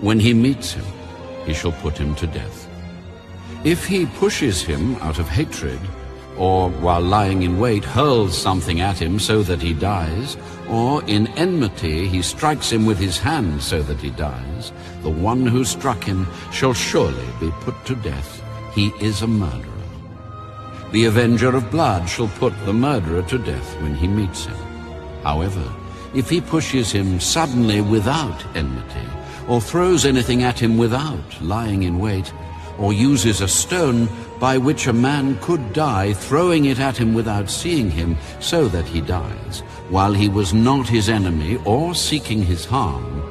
When he meets him, he shall put him to death. If he pushes him out of hatred, or while lying in wait hurls something at him so that he dies, or in enmity he strikes him with his hand so that he dies, the one who struck him shall surely be put to death. He is a murderer. The avenger of blood shall put the murderer to death when he meets him. However, if he pushes him suddenly without enmity, or throws anything at him without lying in wait, or uses a stone by which a man could die, throwing it at him without seeing him, so that he dies, while he was not his enemy or seeking his harm,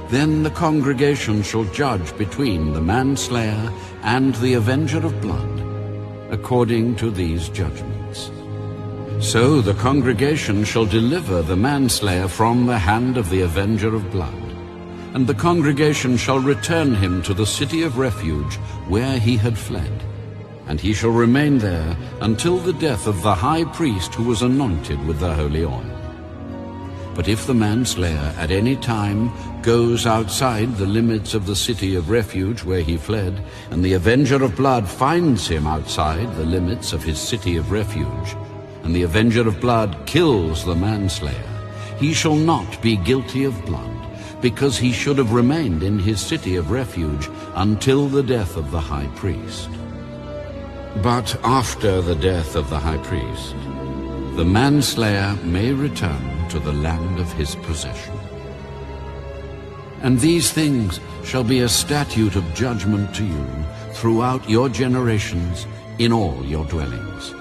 then the congregation shall judge between the manslayer and the avenger of blood, according to these judgments. So the congregation shall deliver the manslayer from the hand of the avenger of blood, and the congregation shall return him to the city of refuge where he had fled, and he shall remain there until the death of the high priest who was anointed with the holy oil. But if the manslayer at any time goes outside the limits of the city of refuge where he fled, and the avenger of blood finds him outside the limits of his city of refuge, and the avenger of blood kills the manslayer, he shall not be guilty of blood, because he should have remained in his city of refuge until the death of the high priest. But after the death of the high priest, the manslayer may return to the land of his possession. And these things shall be a statute of judgment to you throughout your generations in all your dwellings.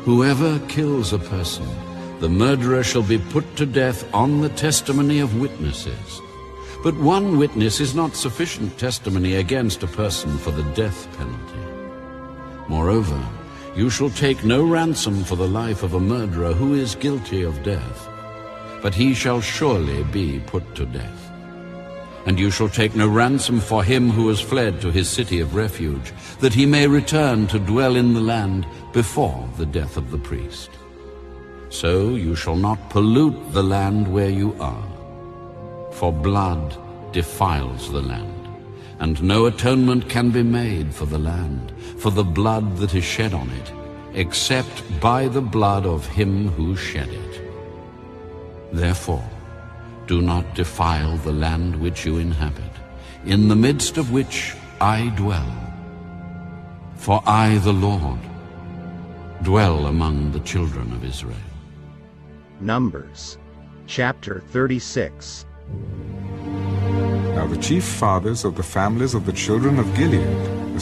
Whoever kills a person, the murderer shall be put to death on the testimony of witnesses. But one witness is not sufficient testimony against a person for the death penalty. Moreover, you shall take no ransom for the life of a murderer who is guilty of death, but he shall surely be put to death. And you shall take no ransom for him who has fled to his city of refuge, that he may return to dwell in the land before the death of the priest. So you shall not pollute the land where you are, for blood defiles the land, and no atonement can be made for the land, for the blood that is shed on it, except by the blood of him who shed it. Therefore, do not defile the land which you inhabit, in the midst of which I dwell. For I, the Lord, dwell among the children of Israel. Numbers, chapter 36. Now the chief fathers of the families of the children of Gilead,